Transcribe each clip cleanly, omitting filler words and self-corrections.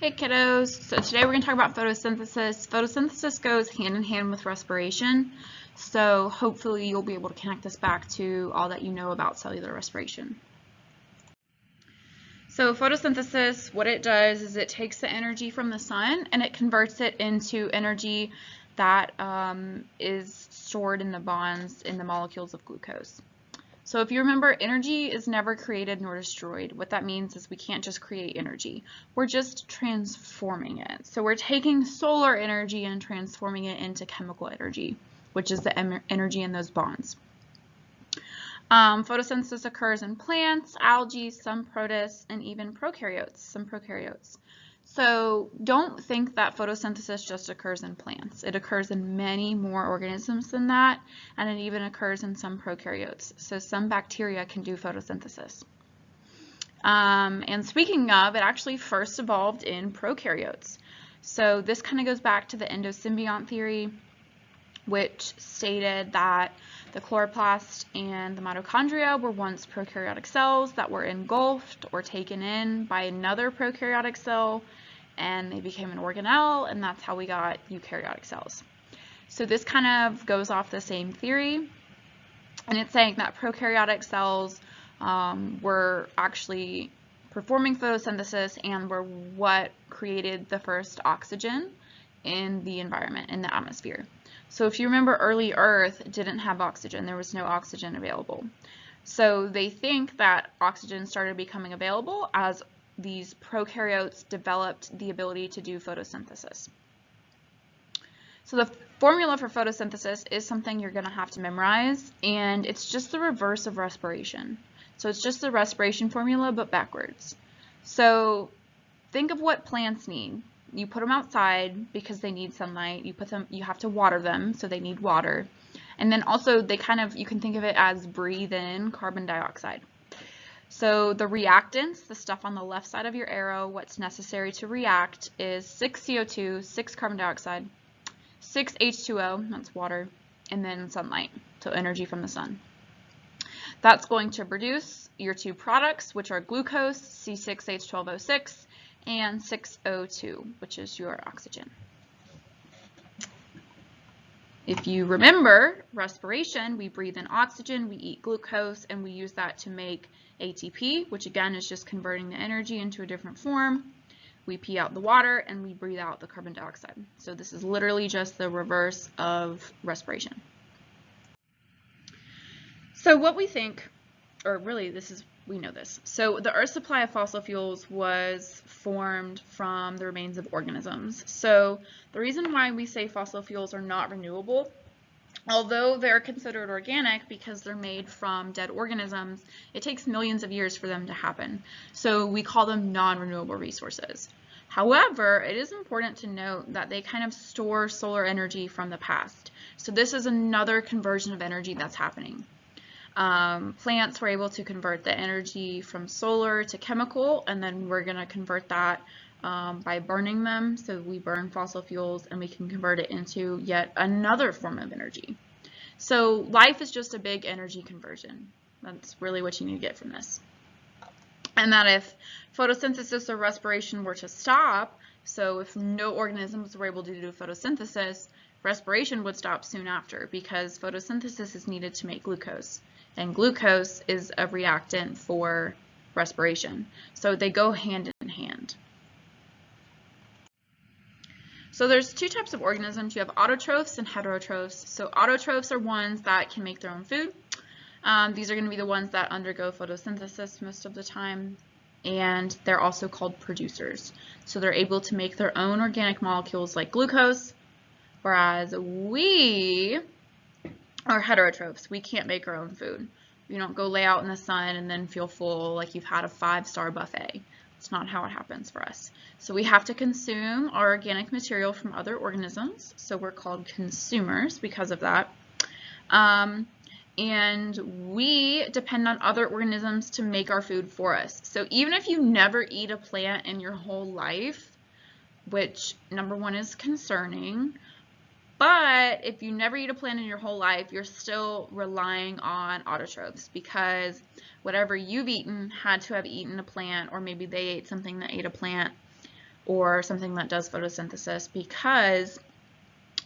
Hey kiddos, so today we're going to talk about photosynthesis. Photosynthesis goes hand in hand with respiration, so hopefully you'll be able to connect this back to all that you know about cellular respiration. So photosynthesis, what it does is it takes the energy from the sun and it converts it into energy that is stored in the bonds in the molecules of glucose. So if you remember, energy is never created nor destroyed. What that means is we can't just create energy. We're just transforming it. So we're taking solar energy and transforming it into chemical energy, which is the energy in those bonds. Photosynthesis occurs in plants, algae, some protists, and even prokaryotes, some prokaryotes. So don't think that photosynthesis just occurs in plants. It occurs in many more organisms than that, and it even occurs in some prokaryotes. So some bacteria can do photosynthesis. And speaking of, it actually first evolved in prokaryotes. So this kind of goes back to the endosymbiont theory, which stated that the chloroplast and the mitochondria were once prokaryotic cells that were engulfed or taken in by another prokaryotic cell, and they became an organelle, and that's how we got eukaryotic cells. So this kind of goes off the same theory, and it's saying that prokaryotic cells were actually performing photosynthesis and were what created the first oxygen in the environment, in the atmosphere. So if you remember, early Earth didn't have oxygen. There was no oxygen available. So they think that oxygen started becoming available as these prokaryotes developed the ability to do photosynthesis. So the formula for photosynthesis is something you're going to have to memorize, and it's just the reverse of respiration. So it's just the respiration formula, but backwards. So think of what plants need. You put them outside because they need sunlight. You have to water them, so they need water. And then also you can think of it as breathe in carbon dioxide. So the reactants, the stuff on the left side of your arrow, what's necessary to react is 6 CO2, 6 carbon dioxide, 6 H2O, that's water, and then sunlight, so energy from the sun. That's going to produce your two products, which are glucose, C6H12O6, and 6O2, which is your oxygen. If you remember respiration, we breathe in oxygen, we eat glucose, and we use that to make ATP, which again is just converting the energy into a different form. We pee out the water and we breathe out the carbon dioxide. So this is literally just the reverse of respiration. So what we think, or really we know this. So the Earth's supply of fossil fuels was formed from the remains of organisms. So the reason why we say fossil fuels are not renewable, although they're considered organic because they're made from dead organisms, it takes millions of years for them to happen. So we call them non-renewable resources. However, it is important to note that they kind of store solar energy from the past. So this is another conversion of energy that's happening. Plants were able to convert the energy from solar to chemical, and then we're going to convert that by burning them. So we burn fossil fuels and we can convert it into yet another form of energy. So life is just a big energy conversion. That's really what you need to get from this. And that if photosynthesis or respiration were to stop, so if no organisms were able to do photosynthesis, respiration would stop soon after because photosynthesis is needed to make glucose. And glucose is a reactant for respiration. So they go hand in hand. So there's two types of organisms. You have autotrophs and heterotrophs. So autotrophs are ones that can make their own food. These are going to be the ones that undergo photosynthesis most of the time. And they're also called producers. So they're able to make their own organic molecules like glucose, whereas we are heterotrophs. We can't make our own food. You don't go lay out in the sun and then feel full like you've had a 5-star buffet. It's not how it happens for us. So we have to consume our organic material from other organisms. So we're called consumers because of that. And we depend on other organisms to make our food for us. So even if you never eat a plant in your whole life, which number one is concerning, but if you never eat a plant in your whole life, you're still relying on autotrophs because whatever you've eaten had to have eaten a plant, or maybe they ate something that ate a plant. or something that does photosynthesis, because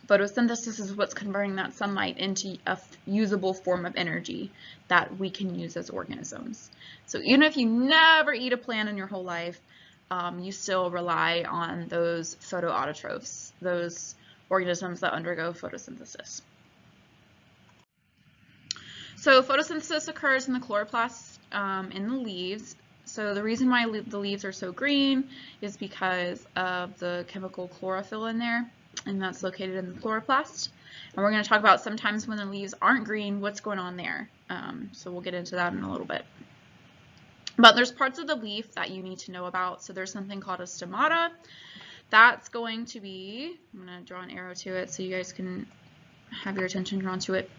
photosynthesis is what's converting that sunlight into a usable form of energy that we can use as organisms. So even if you never eat a plant in your whole life, you still rely on those photoautotrophs, those organisms that undergo photosynthesis. So photosynthesis occurs in the chloroplast in the leaves. So the reason why the leaves are so green is because of the chemical chlorophyll in there, and that's located in the chloroplast. And we're going to talk about sometimes when the leaves aren't green, what's going on there. So we'll get into that in a little bit. But there's parts of the leaf that you need to know about. So there's something called a stomata. That's going to be, I'm going to draw an arrow to it so you guys can have your attention drawn to it.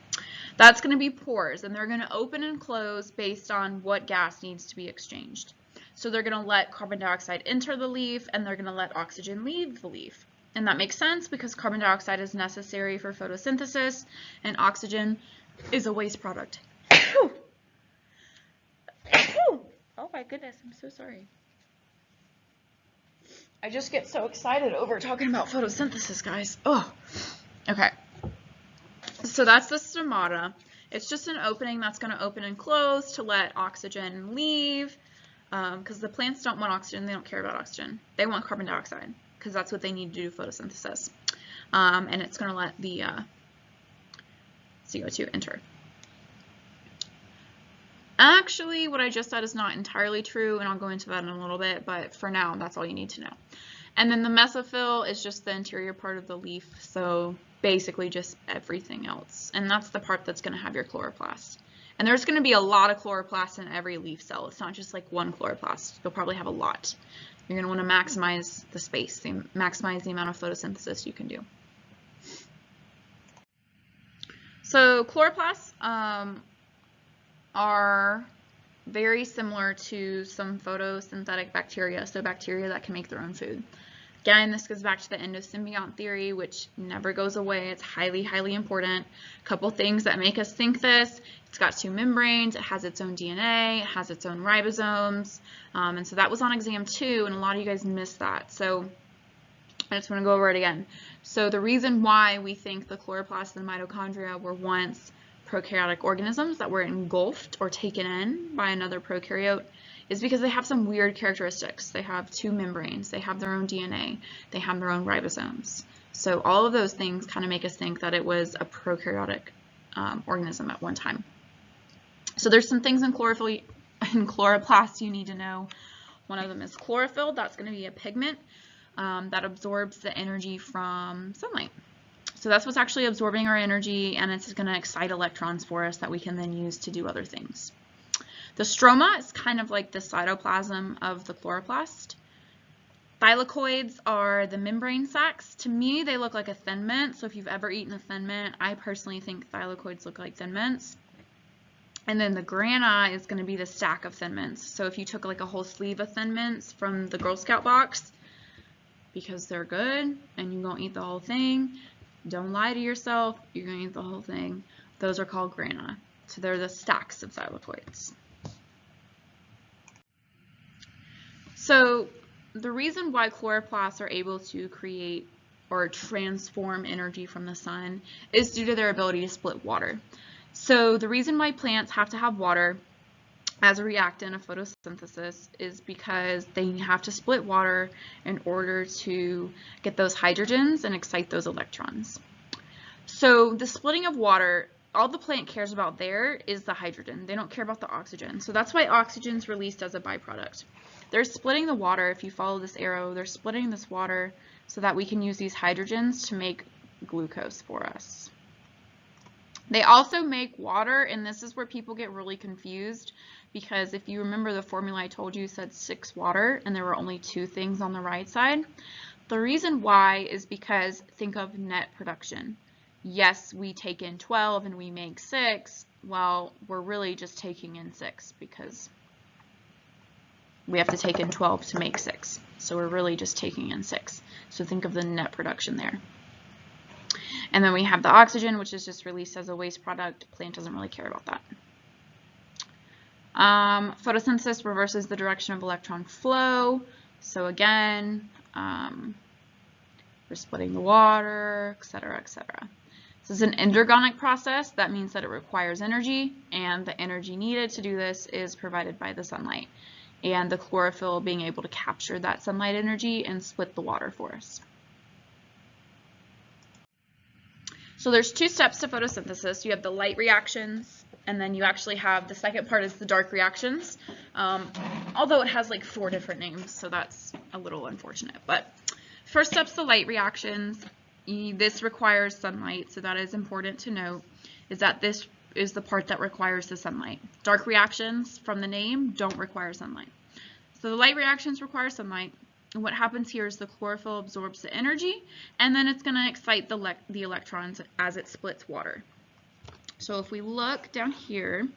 That's going to be pores, and they're going to open and close based on what gas needs to be exchanged. So they're going to let carbon dioxide enter the leaf, and they're going to let oxygen leave the leaf. And that makes sense because carbon dioxide is necessary for photosynthesis, and oxygen is a waste product. Oh my goodness, I'm so sorry. I just get so excited over talking about photosynthesis, guys. Oh, okay. So that's the stomata. It's just an opening that's going to open and close to let oxygen leave, because the plants don't want oxygen. They don't care about oxygen. They want carbon dioxide because that's what they need to do photosynthesis. And it's going to let the CO2 enter. Actually, what I just said is not entirely true, and I'll go into that in a little bit, but for now, that's all you need to know. And then the mesophyll is just the interior part of the leaf, so basically just everything else. And that's the part that's going to have your chloroplast. And there's going to be a lot of chloroplast in every leaf cell. It's not just like one chloroplast. You'll probably have a lot. You're going to want to maximize the space, maximize the amount of photosynthesis you can do. So chloroplasts are very similar to some photosynthetic bacteria, so bacteria that can make their own food. Again, this goes back to the endosymbiont theory, which never goes away. It's highly, highly important. A couple things that make us think this: it's got two membranes, it has its own DNA, it has its own ribosomes, and so that was on exam too, and a lot of you guys missed that. So I just want to go over it again. So the reason why we think the chloroplasts and mitochondria were once prokaryotic organisms that were engulfed or taken in by another prokaryote is because they have some weird characteristics. They have two membranes, they have their own DNA, they have their own ribosomes. So all of those things kind of make us think that it was a prokaryotic organism at one time. So there's some things in chloroplasts you need to know. One of them is chlorophyll. That's going to be a pigment that absorbs the energy from sunlight. So that's what's actually absorbing our energy, and it's going to excite electrons for us that we can then use to do other things. The stroma is kind of like the cytoplasm of the chloroplast. Thylakoids are the membrane sacs. To me, they look like a Thin Mint. So if you've ever eaten a Thin Mint, I personally think thylakoids look like Thin Mints. And then the grana is going to be the stack of Thin Mints. So if you took like a whole sleeve of Thin Mints from the Girl Scout box, because they're good and you won't eat the whole thing, don't lie to yourself, you're going to eat the whole thing. Those are called grana. So they're the stacks of thylakoids. So the reason why chloroplasts are able to create or transform energy from the sun is due to their ability to split water. So the reason why plants have to have water as a reactant of photosynthesis is because they have to split water in order to get those hydrogens and excite those electrons. So the splitting of water, all the plant cares about there is the hydrogen. They don't care about the oxygen. So that's why oxygen is released as a byproduct. They're splitting the water. If you follow this arrow, they're splitting this water so that we can use these hydrogens to make glucose for us. They also make water, and this is where people get really confused, because if you remember the formula I told you said 6 water and there were only 2 things on the right side. The reason why is because think of net production. Yes, we take in 12 and we make 6. Well, we're really just taking in 6 because we have to take in 12 to make 6. So we're really just taking in 6. So think of the net production there. And then we have the oxygen, which is just released as a waste product. Plant doesn't really care about that. Photosynthesis reverses the direction of electron flow. So again, we're splitting the water, etc., etc. This is an endergonic process. That means that it requires energy, and the energy needed to do this is provided by the sunlight, and the chlorophyll being able to capture that sunlight energy and split the water for us. So there's two steps to photosynthesis. You have the light reactions, and then you actually have the second part is the dark reactions, although it has like 4 different names, so that's a little unfortunate. But first step's the light reactions. This requires sunlight, so that is important to note, is that this is the part that requires the sunlight. Dark reactions, from the name, don't require sunlight. So the light reactions require sunlight. And what happens here is the chlorophyll absorbs the energy, and then it's going to excite the electrons as it splits water. So if we look down here,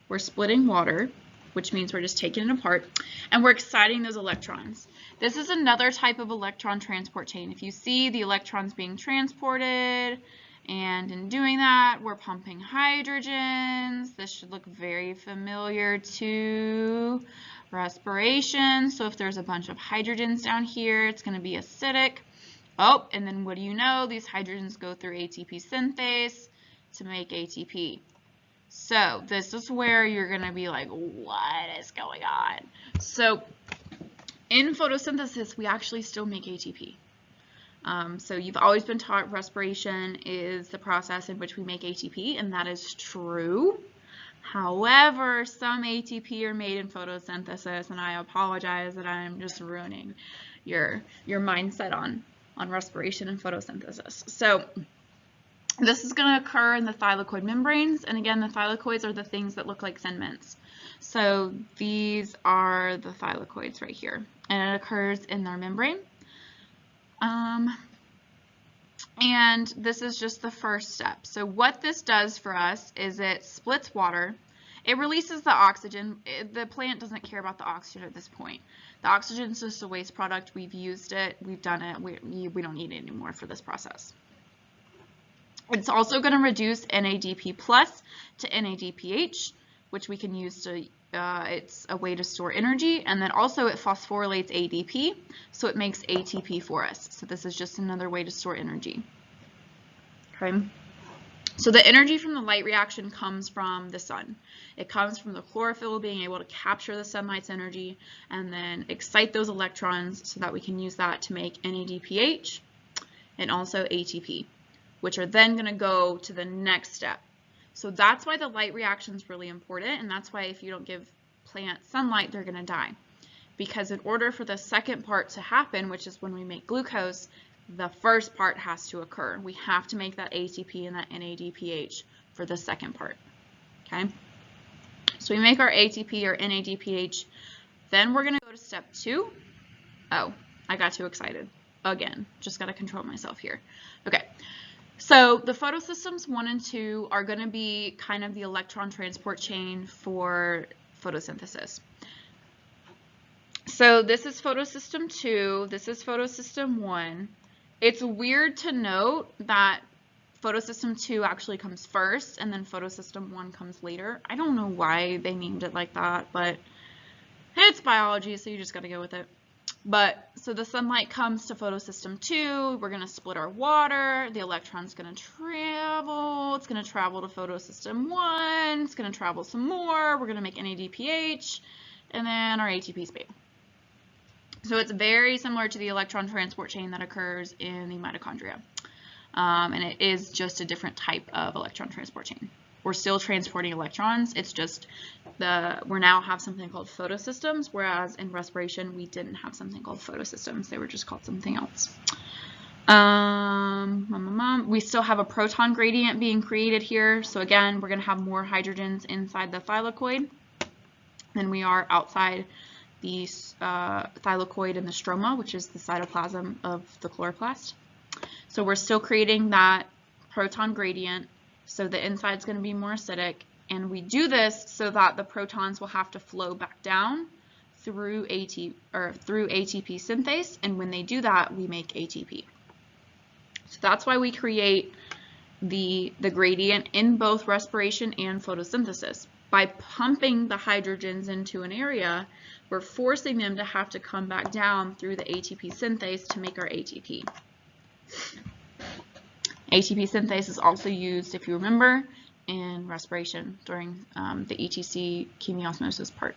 we're splitting water, which means we're just taking it apart, and we're exciting those electrons. This is another type of electron transport chain. If you see the electrons being transported, and in doing that, we're pumping hydrogens. This should look very familiar to respiration. So if there's a bunch of hydrogens down here, it's going to be acidic. Oh, and then what do you know? These hydrogens go through ATP synthase to make ATP. So this is where you're going to be like, what is going on? So in photosynthesis, we actually still make ATP. So you've always been taught respiration is the process in which we make ATP, and that is true. However, some ATP are made in photosynthesis, and I apologize that I'm just ruining your mindset on respiration and photosynthesis. So this is going to occur in the thylakoid membranes, and again, the thylakoids are the things that look like Thin Mints. So these are the thylakoids right here, and it occurs in their membrane. And this is just the first step. So what this does for us is it splits water. It releases the oxygen. The plant doesn't care about the oxygen at this point. The oxygen is just a waste product. We've used it. We've done it. We don't need it anymore for this process. It's also going to reduce NADP plus to NADPH, which we can use to, it's a way to store energy, and then also it phosphorylates ADP, so it makes ATP for us. So this is just another way to store energy. Okay. So the energy from the light reaction comes from the sun. It comes from the chlorophyll being able to capture the sunlight's energy and then excite those electrons so that we can use that to make NADPH and also ATP, which are then going to go to the next step. So that's why the light reaction is really important, and that's why if you don't give plants sunlight, they're going to die. Because in order for the second part to happen, which is when we make glucose, the first part has to occur. We have to make that ATP and that NADPH for the second part. Okay? So we make our ATP or NADPH. Then we're going to go to step 2. Oh, I got too excited. Again, just got to control myself here. Okay. So the photosystems 1 and 2 are going to be kind of the electron transport chain for photosynthesis. So this is photosystem 2, this is photosystem 1. It's weird to note that photosystem 2 actually comes first and then photosystem 1 comes later. I don't know why they named it like that, but it's biology, so you just got to go with it. But so the sunlight comes to photosystem 2, we're going to split our water, the electron's going to travel, it's going to travel to photosystem 1, it's going to travel some more, we're going to make NADPH, and then our ATP's made. So it's very similar to the electron transport chain that occurs in the mitochondria. And it is just a different type of electron transport chain. We're still transporting electrons, it's just we now have something called photosystems, whereas in respiration we didn't have something called photosystems, they were just called something else. We still have a proton gradient being created here, so again we're going to have more hydrogens inside the thylakoid than we are outside the thylakoid and the stroma, which is the cytoplasm of the chloroplast. So we're still creating that proton gradient, so the inside is going to be more acidic, and we do this so that the protons will have to flow back down through ATP synthase, and when they do that, we make ATP. So that's why we create the gradient in both respiration and photosynthesis. by pumping the hydrogens into an area, we're forcing them to have to come back down through the ATP synthase to make our ATP. ATP synthase is also used, if you remember, in respiration during the ETC chemiosmosis part.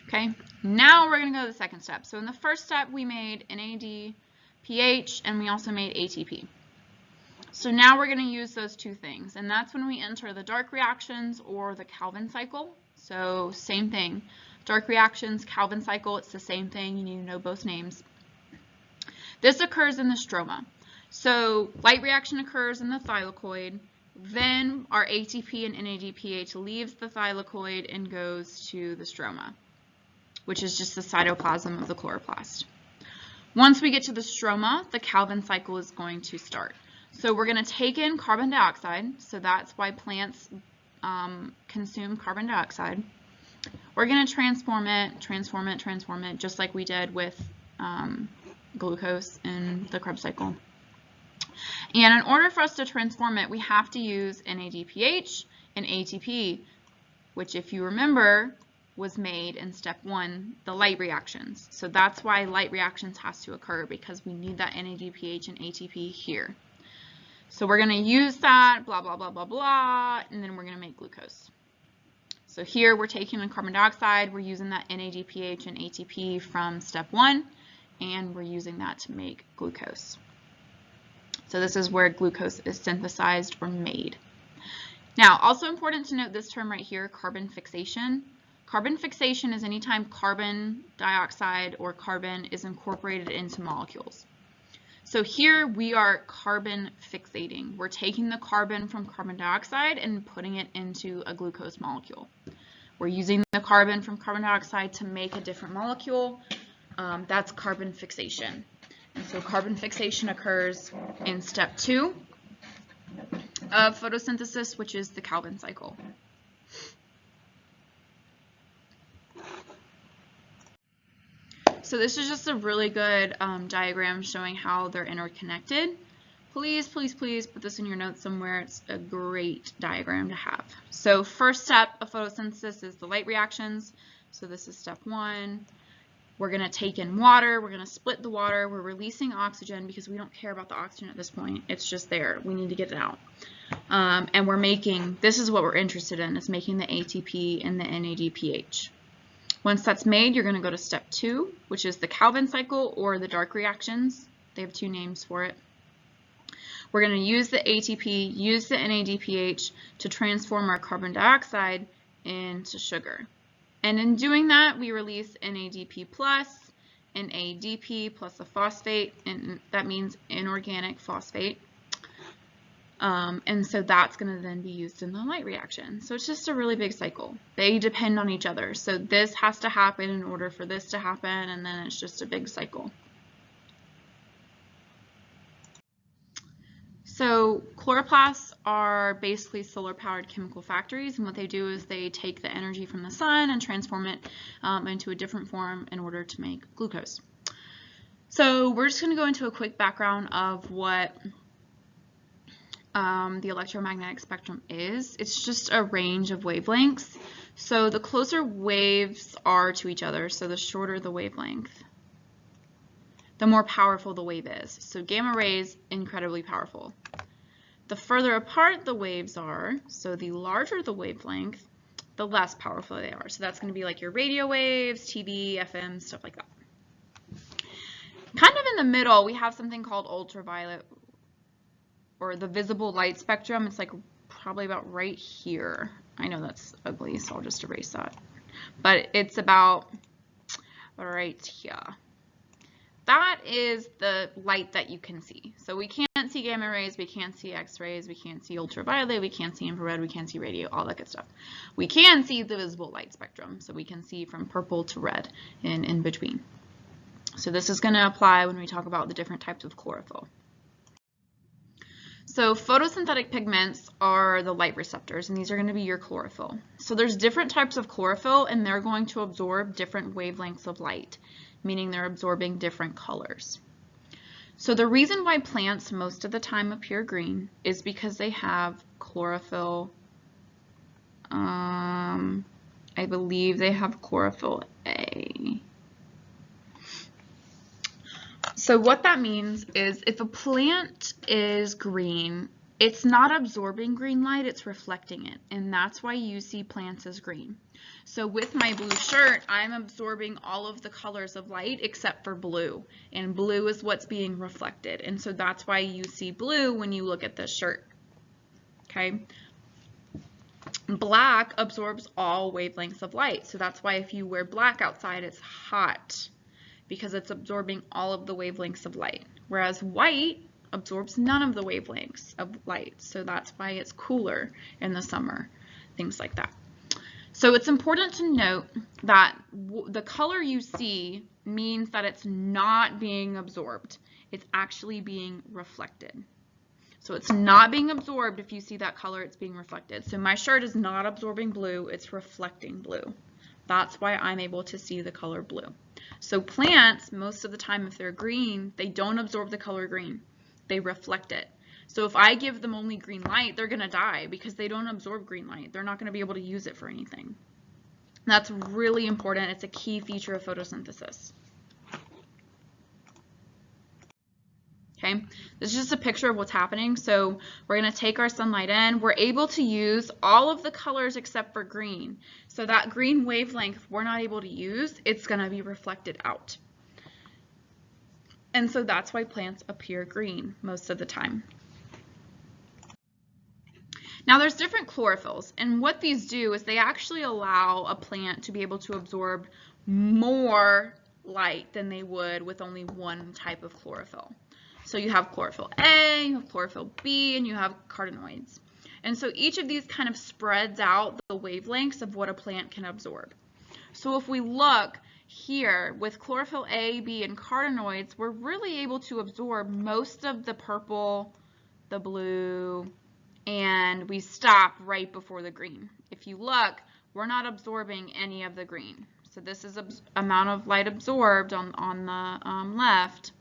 Okay, now we're going to go to the second step. So in the first step, we made NADPH and we also made ATP. So now we're going to use those two things, and that's when we enter the dark reactions or the Calvin cycle. So same thing, dark reactions, Calvin cycle, it's the same thing. You need to know both names. This occurs in the stroma. So light reaction occurs in the thylakoid, then our ATP and NADPH leaves the thylakoid and goes to the stroma, which is just the cytoplasm of the chloroplast. Once we get to the stroma, the Calvin cycle is going to start. So we're going to take in carbon dioxide, so that's why plants consume carbon dioxide. We're going to transform it, just like we did with glucose in the Krebs cycle. And in order for us to transform it, we have to use NADPH and ATP, which, if you remember, was made in step 1, the light reactions. So that's why light reactions has to occur, because we need that NADPH and ATP here. So we're going to use that, blah, blah, blah, blah, blah, and then we're going to make glucose. So here we're taking in carbon dioxide, we're using that NADPH and ATP from step 1, and we're using that to make glucose. So this is where glucose is synthesized or made. Now, also important to note this term right here, carbon fixation. Carbon fixation is anytime carbon dioxide or carbon is incorporated into molecules. So here we are carbon fixating. We're taking the carbon from carbon dioxide and putting it into a glucose molecule. We're using the carbon from carbon dioxide to make a different molecule. That's carbon fixation. And so carbon fixation occurs in step 2 of photosynthesis, which is the Calvin cycle. So this is just a really good diagram showing how they're interconnected. Please, please, please put this in your notes somewhere. It's a great diagram to have. So first step of photosynthesis is the light reactions. So this is step 1. We're going to take in water. We're going to split the water. We're releasing oxygen because we don't care about the oxygen at this point. It's just there. We need to get it out. And we're making, this is what we're interested in, is making the ATP and the NADPH. Once that's made, you're going to go to step 2, which is the Calvin cycle or the dark reactions. They have 2 names for it. We're going to use the ATP, use the NADPH to transform our carbon dioxide into sugar. And in doing that, we release NADP plus and ADP plus a phosphate, and that means inorganic phosphate. And so that's going to then be used in the light reaction. So it's just a really big cycle. They depend on each other. So this has to happen in order for this to happen, and then it's just a big cycle. So chloroplasts are basically solar-powered chemical factories, and what they do is they take the energy from the sun and transform it into a different form in order to make glucose. So we're just going to go into a quick background of what the electromagnetic spectrum is. It's just a range of wavelengths. So the closer waves are to each other, so the shorter the wavelength, the more powerful the wave is. So gamma rays, incredibly powerful. The further apart the waves are, so the larger the wavelength, the less powerful they are. So that's going to be like your radio waves, TV, FM, stuff like that. Kind of in the middle, we have something called ultraviolet, or the visible light spectrum. It's like probably about right here. I know that's ugly, so I'll just erase that. But it's about right here. That is the light that you can see. So we can't see gamma rays, we can't see X-rays, we can't see ultraviolet, we can't see infrared, we can't see radio, all that good stuff. We can see the visible light spectrum, so we can see from purple to red and in between. So this is going to apply when we talk about the different types of chlorophyll. So photosynthetic pigments are the light receptors, and these are going to be your chlorophyll. So there's different types of chlorophyll, and they're going to absorb different wavelengths of light, meaning they're absorbing different colors. So the reason why plants most of the time appear green is because they have chlorophyll. I believe they have chlorophyll A. So what that means is if a plant is green, it's not absorbing green light, it's reflecting it. And that's why you see plants as green. So with my blue shirt, I'm absorbing all of the colors of light except for blue. And blue is what's being reflected. And so that's why you see blue when you look at this shirt. Okay? Black absorbs all wavelengths of light. So that's why if you wear black outside, it's hot, because it's absorbing all of the wavelengths of light. Whereas white absorbs none of the wavelengths of light. So that's why it's cooler in the summer, things like that. So it's important to note that the color you see means that it's not being absorbed. It's actually being reflected. So it's not being absorbed. If you see that color, it's being reflected. So my shirt is not absorbing blue, it's reflecting blue. That's why I'm able to see the color blue. So plants, most of the time, if they're green, they don't absorb the color green. They reflect it. So if I give them only green light, they're going to die because they don't absorb green light. They're not going to be able to use it for anything. That's really important. It's a key feature of photosynthesis. Okay, this is just a picture of what's happening. So we're going to take our sunlight in. We're able to use all of the colors except for green. So that green wavelength we're not able to use, it's going to be reflected out. And so that's why plants appear green most of the time. Now there's different chlorophylls, and what these do is they actually allow a plant to be able to absorb more light than they would with only one type of chlorophyll. So you have chlorophyll A, you have chlorophyll B, and you have carotenoids. And so each of these kind of spreads out the wavelengths of what a plant can absorb. So if we look here with chlorophyll A, B, and carotenoids, we're really able to absorb most of the purple, the blue, and we stop right before the green. If you look, we're not absorbing any of the green. So this is the amount of light absorbed on the left.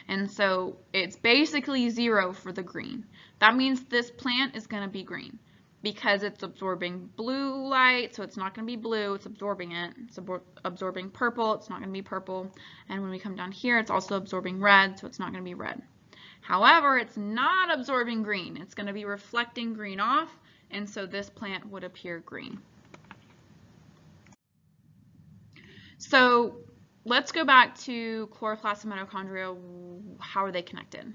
And so it's basically 0 for the green. That means this plant is going to be green because it's absorbing blue light, so it's not going to be blue, it's absorbing it. It's absorbing purple, it's not going to be purple. And when we come down here, it's also absorbing red, so it's not going to be red. However, it's not absorbing green. It's going to be reflecting green off, and so this plant would appear green. So let's go back to chloroplasts and mitochondria. How are they connected?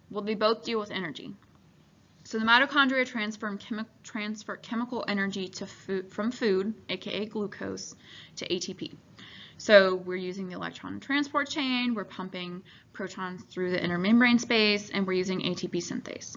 Well, they both deal with energy. So the mitochondria transfer chemical energy from food, aka glucose, to ATP. So we're using the electron transport chain, we're pumping protons through the inner membrane space, and we're using ATP synthase.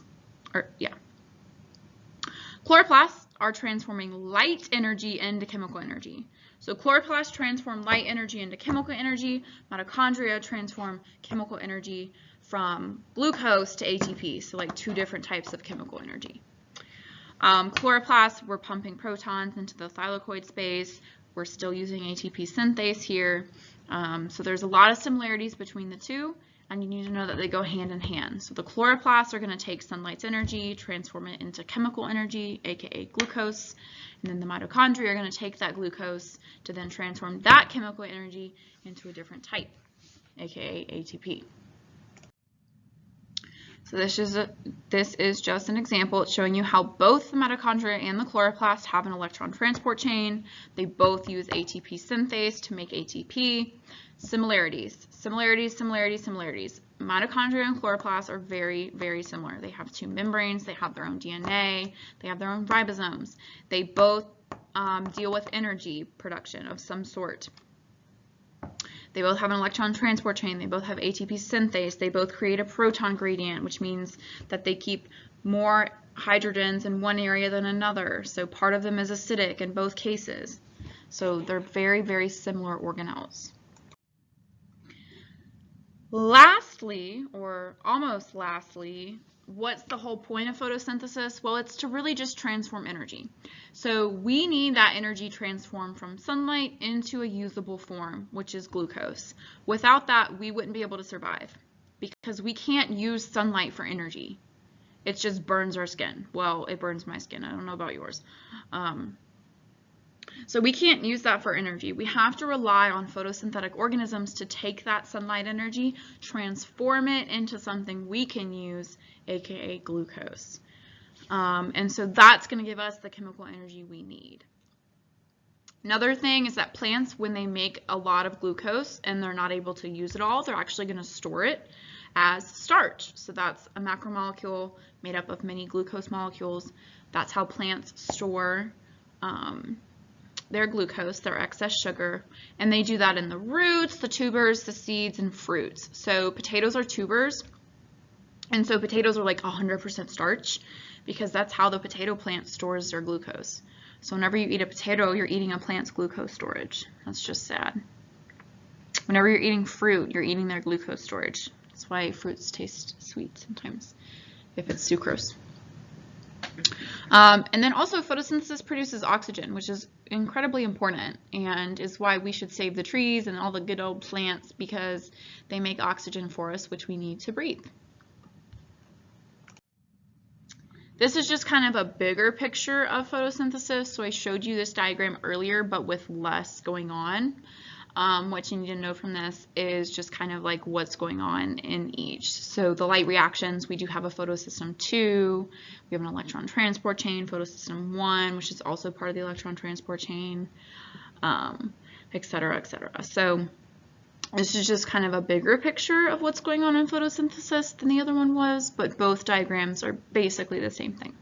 Chloroplasts are transforming light energy into chemical energy. So chloroplasts transform light energy into chemical energy. Mitochondria transform chemical energy from glucose to ATP, so like 2 different types of chemical energy. Chloroplasts, we're pumping protons into the thylakoid space. We're still using ATP synthase here. So there's a lot of similarities between the two, and you need to know that they go hand in hand. So the chloroplasts are going to take sunlight's energy, transform it into chemical energy, aka glucose, and then the mitochondria are going to take that glucose to then transform that chemical energy into a different type, aka ATP. So this is just an example. It's showing you how both the mitochondria and the chloroplast have an electron transport chain. They both use ATP synthase to make ATP. Similarities, similarities, similarities, similarities. Mitochondria and chloroplasts are very, very similar. They have 2 membranes. They have their own DNA. They have their own ribosomes. They both deal with energy production of some sort. They both have an electron transport chain. They both have ATP synthase. They both create a proton gradient, which means that they keep more hydrogens in one area than another. So part of them is acidic in both cases. So they're very, very similar organelles. Lastly, or almost lastly, what's the whole point of photosynthesis? Well, it's to really just transform energy. So we need that energy transformed from sunlight into a usable form, which is glucose. Without that, we wouldn't be able to survive because we can't use sunlight for energy. it just burns our skin. Well, it burns my skin. I don't know about yours. So we can't use that for energy. We have to rely on photosynthetic organisms to take that sunlight energy, transform it into something we can use, aka glucose. And so that's going to give us the chemical energy we need. Another thing is that plants, when they make a lot of glucose and they're not able to use it all, they're actually going to store it as starch. So that's a macromolecule made up of many glucose molecules. That's how plants store their glucose, their excess sugar, and they do that in the roots, the tubers, the seeds, and fruits. So potatoes are tubers, and so potatoes are like 100% starch because that's how the potato plant stores their glucose. So whenever you eat a potato, you're eating a plant's glucose storage. That's just sad. Whenever you're eating fruit, you're eating their glucose storage. That's why fruits taste sweet sometimes, if it's sucrose. And then also photosynthesis produces oxygen, which is incredibly important and is why we should save the trees and all the good old plants, because they make oxygen for us, which we need to breathe. This is just kind of a bigger picture of photosynthesis. So I showed you this diagram earlier, but with less going on. What you need to know from this is just kind of like what's going on in each. So the light reactions, we do have a photosystem 2, we have an electron transport chain, photosystem 1, which is also part of the electron transport chain, et cetera, et cetera. So this is just kind of a bigger picture of what's going on in photosynthesis than the other one was, but both diagrams are basically the same thing.